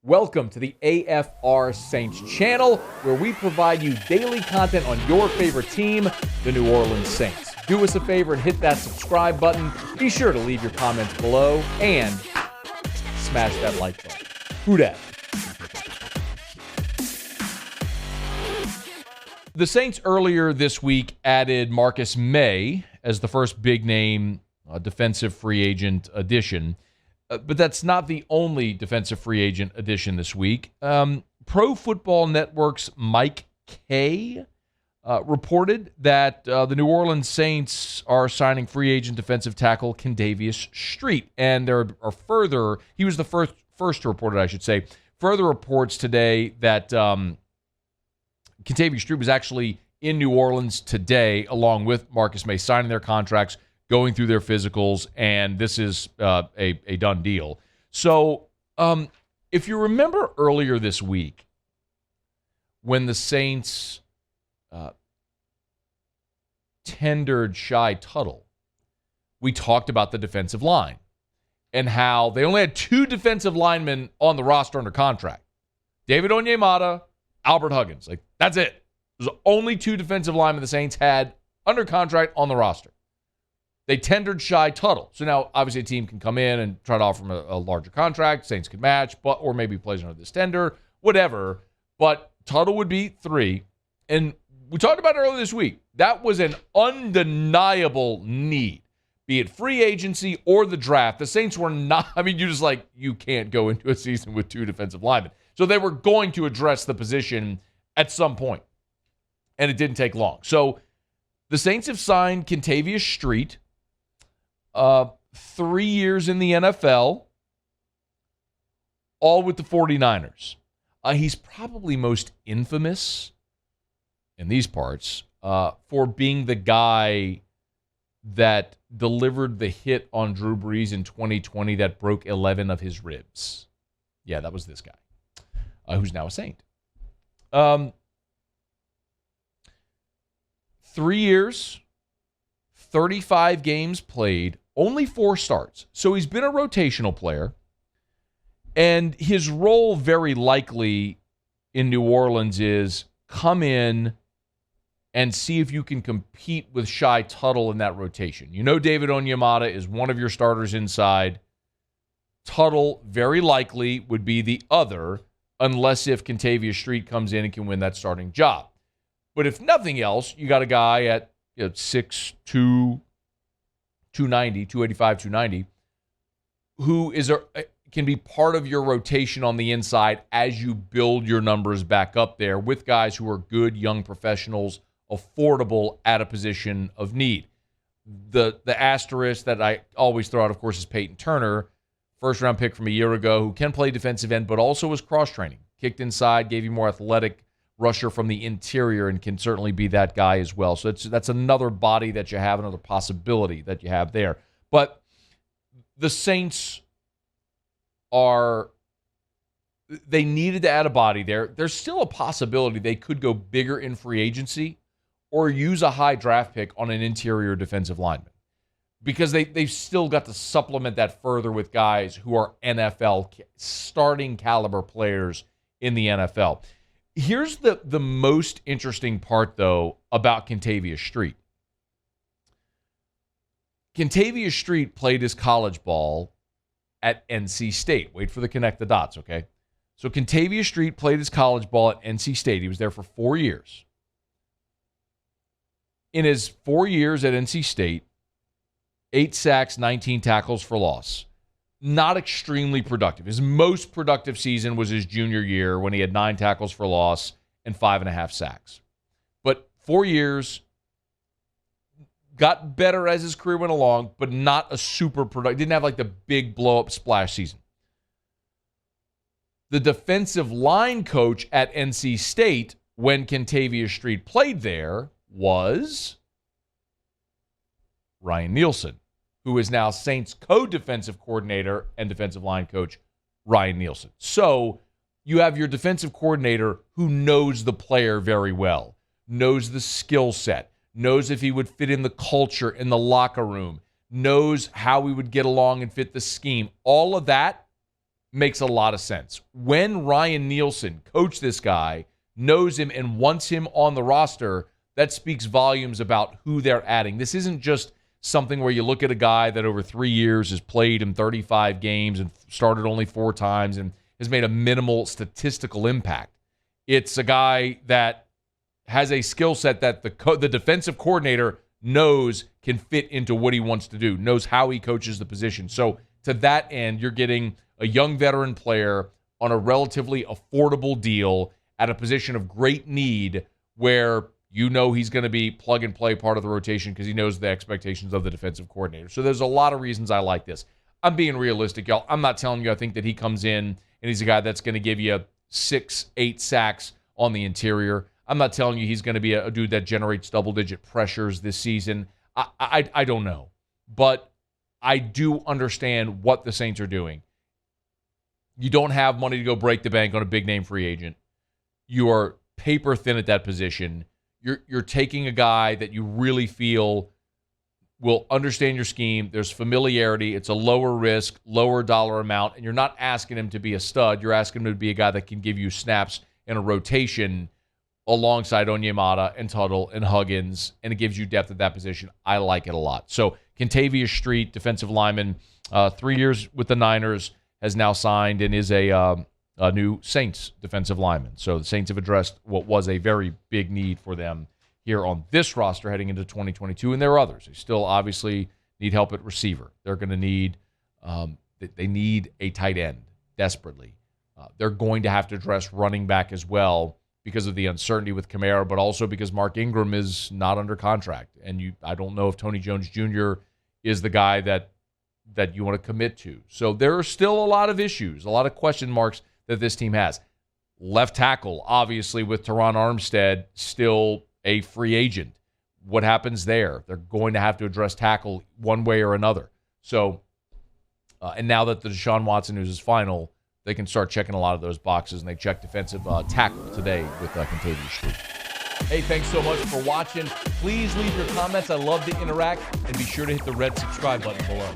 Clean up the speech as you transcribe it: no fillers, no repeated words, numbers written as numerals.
Welcome to the AFR Saints channel, where we provide you daily content on your favorite team, the New Orleans Saints. Do us a favor and hit that subscribe button. Be sure to leave your comments below and smash that like button. Who dat? The Saints earlier this week added Marcus May as the first big-name defensive free agent addition. But that's not the only defensive free agent addition this week. Pro Football Network's Mike Kay reported that the New Orleans Saints are signing free agent defensive tackle Kentavius Street. And there are further, he was the first to report it, I should say, further reports today that Kentavius Street was actually in New Orleans today, along with Marcus May, signing their contracts, going through their physicals, and this is a done deal. So if you remember earlier this week when the Saints tendered Shy Tuttle, we talked about the defensive line and how they only had two defensive linemen on the roster under contract. David Onyemata, Albert Huggins. Like, that's it. There's only two defensive linemen the Saints had under contract on the roster. They tendered Shy Tuttle. So now, obviously, a team can come in and try to offer him a larger contract. Saints could match, or maybe plays under this tender, whatever. But Tuttle would be 3. And we talked about it earlier this week. That was an undeniable need, be it free agency or the draft. The Saints were not, you can't go into a season with 2 defensive linemen. So they were going to address the position at some point. And it didn't take long. So the Saints have signed Kentavius Street, 3 years in the NFL, all with the 49ers. He's probably most infamous in these parts for being the guy that delivered the hit on Drew Brees in 2020 that broke 11 of his ribs. Yeah, that was this guy, who's now a Saint. 3 years, 35 games played, only 4 starts. So he's been a rotational player. And his role very likely in New Orleans is come in and see if you can compete with Shy Tuttle in that rotation. You know David Onyemata is one of your starters inside. Tuttle very likely would be the other, unless if Kentavius Street comes in and can win that starting job. But if nothing else, you got a guy at 6'2", 290, 285, 290, who can be part of your rotation on the inside as you build your numbers back up there with guys who are good young professionals, affordable at a position of need. The asterisk that I always throw out, of course, is Peyton Turner, first-round pick from a year ago, who can play defensive end, but also was cross-training. Kicked inside, gave you more athletic rusher from the interior, and can certainly be that guy as well. So that's another body that you have, another possibility that you have there. But the Saints they needed to add a body there. There's still a possibility they could go bigger in free agency or use a high draft pick on an interior defensive lineman, because they've still got to supplement that further with guys who are NFL starting caliber players in the NFL. Here's the most interesting part, though, about Kentavius Street. Kentavius Street played his college ball at NC State. Wait for the connect the dots, okay? So Kentavius Street played his college ball at NC State. He was there for 4 years. In his 4 years at NC State, 8 sacks, 19 tackles for loss. Not extremely productive. His most productive season was his junior year when he had 9 tackles for loss and 5.5 sacks. But 4 years, got better as his career went along, but not a super productive. Didn't have like the big blow-up splash season. The defensive line coach at NC State when Kentavius Street played there was Ryan Nielsen, who is now Saints co-defensive coordinator and defensive line coach, Ryan Nielsen. So you have your defensive coordinator who knows the player very well, knows the skill set, knows if he would fit in the culture in the locker room, knows how we would get along and fit the scheme. All of that makes a lot of sense. When Ryan Nielsen, coached this guy, knows him and wants him on the roster, that speaks volumes about who they're adding. This isn't just something where you look at a guy that over 3 years has played in 35 games and started only 4 times and has made a minimal statistical impact. It's a guy that has a skill set that the defensive coordinator knows can fit into what he wants to do, knows how he coaches the position. So to that end, you're getting a young veteran player on a relatively affordable deal at a position of great need where you know he's going to be plug-and-play part of the rotation because he knows the expectations of the defensive coordinator. So there's a lot of reasons I like this. I'm being realistic, y'all. I'm not telling you I think that he comes in and he's a guy that's going to give you 6-8 sacks on the interior. I'm not telling you he's going to be a dude that generates double-digit pressures this season. I don't know. But I do understand what the Saints are doing. You don't have money to go break the bank on a big-name free agent. You are paper thin at that position. You're taking a guy that you really feel will understand your scheme. There's familiarity. It's a lower risk, lower dollar amount, and you're not asking him to be a stud. You're asking him to be a guy that can give you snaps in a rotation alongside Onyemata and Tuttle and Huggins, and it gives you depth at that position. I like it a lot. So Kentavius Street, defensive lineman, 3 years with the Niners, has now signed and is a new Saints defensive lineman. So the Saints have addressed what was a very big need for them here on this roster heading into 2022, and there are others. They still obviously need help at receiver. They're going to need they need a tight end desperately. They're going to have to address running back as well because of the uncertainty with Kamara, but also because Mark Ingram is not under contract, and I don't know if Tony Jones Jr. is the guy that you want to commit to. So there are still a lot of issues, a lot of question marks that this team has. Left tackle, obviously, with Teron Armstead still a free agent. What happens there? They're going to have to address tackle one way or another. So, and now that the Deshaun Watson news is final, they can start checking a lot of those boxes, and they check defensive tackle today with Kentavius Street. Hey, thanks so much for watching. Please leave your comments. I love to interact, and be sure to hit the red subscribe button below.